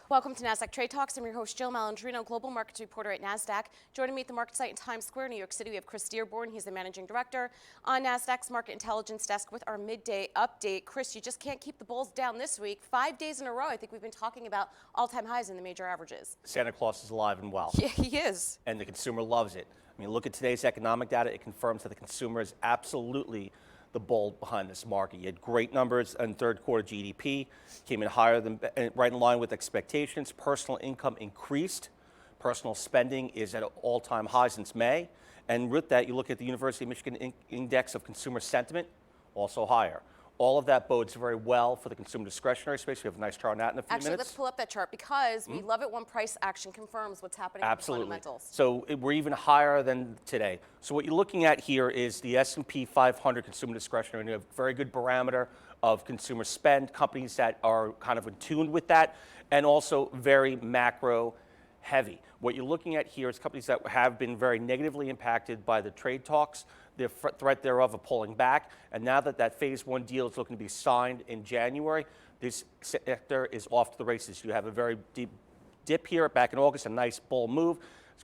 Welcome to Nasdaq Trade Talks. I'm your host, Jill Malandrino, Global Markets Reporter at Nasdaq. Joining me at the market site in Times Square, New York City, we have Chris Dearborn. He's the Managing Director on Nasdaq's Market Intelligence Desk with our midday update. Chris, you just can't keep the bulls down this week. 5 days in a row, I think we've been talking about all-time highs in the major averages. Santa Claus is alive and well. Yeah, he is. And the consumer loves it. I mean, look at today's economic data. It confirms that the consumer is absolutely the bull behind this market. You had great numbers in third quarter GDP, came in higher than, right in line with expectations. Personal income increased. Personal spending is at an all-time high since May. And with that, you look at the University of Michigan Index of Consumer Sentiment, also higher. All of that bodes very well for the consumer discretionary space. We have a nice chart on that in a few minutes. Actually, let's pull up that chart because we love it when price action confirms what's happening in the fundamentals. So we're even higher than today. So what you're looking at here is the S&P 500 consumer discretionary, and you have a very good barometer of consumer spend, companies that are kind of in tune with that, and also very macro heavy. What you're looking at here is companies that have been very negatively impacted by the trade talks, the threat thereof of pulling back, and now that that phase one deal is looking to be signed in January, this sector is off to the races. You have a very deep dip here back in August, a nice bull move.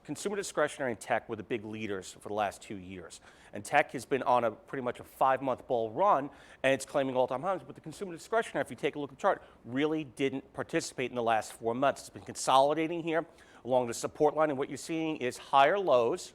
Consumer discretionary and tech were the big leaders for the last 2 years. And tech has been on a pretty much a 5-month bull run, and it's claiming all-time highs. But the consumer discretionary, if you take a look at the chart, really didn't participate in the last 4 months. It's been consolidating here along the support line, and what you're seeing is higher lows.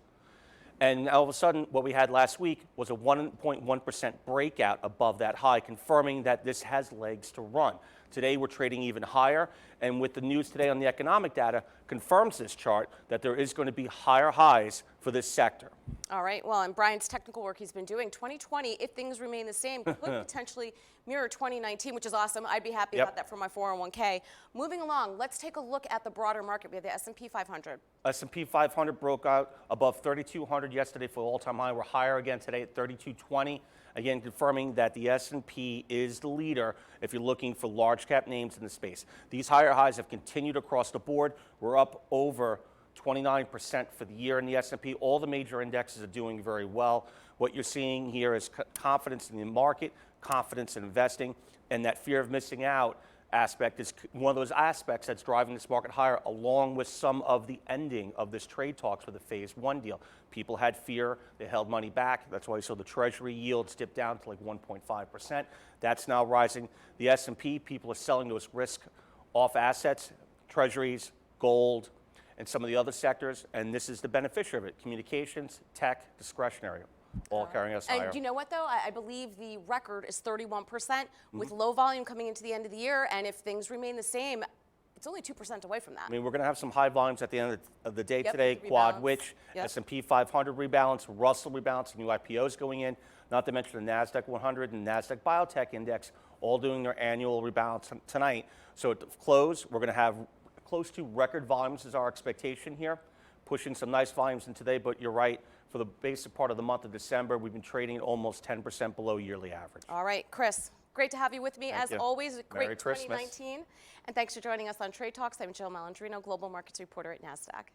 And all of a sudden, what we had last week was a 1.1% breakout above that high, confirming that this has legs to run. Today, we're trading even higher. And with the news today on the economic data, confirms this chart that there is going to be higher highs for this sector. All right. Well, and Brian's technical work he's been doing, 2020, if things remain the same, could potentially mirror 2019, which is awesome. I'd be happy about that for my 401k. Moving along, let's take a look at the broader market. We have the S&P 500. S&P 500 broke out above 3,200 yesterday for all-time high. We're higher again today at 3,220. Again, confirming that the S&P is the leader if you're looking for large cap names in the space. These higher highs have continued across the board. We're up over 29% for the year in the S&P. All the major indexes are doing very well. What you're seeing here is confidence in the market, confidence in investing, and that fear of missing out aspect is one of those aspects that's driving this market higher, along with some of the ending of this trade talks for the phase one deal. People had fear, they held money back. That's why you saw the Treasury yields dip down to like 1.5%. That's now rising. The S&P, people are selling those risk-off assets, Treasuries, gold, and some of the other sectors, and this is the beneficiary of it. Communications, tech, discretionary, all carrying us higher. And you know what, though? I believe the record is 31% with low volume coming into the end of the year, and if things remain the same, it's only 2% away from that. I mean, we're going to have some high volumes at the end of the day today. Quad, which S&P 500 rebalance, Russell rebalance, new IPOs going in, not to mention the Nasdaq 100 and Nasdaq Biotech Index, all doing their annual rebalance tonight. So at the close, we're going to have close to record volumes is our expectation here, pushing some nice volumes in today, but you're right, for the basic part of the month of December, we've been trading at almost 10% below yearly average. All right, Chris, great to have you with me. As always, great 2019. And thanks for joining us on Trade Talks. I'm Jill Malandrino, Global Markets Reporter at Nasdaq.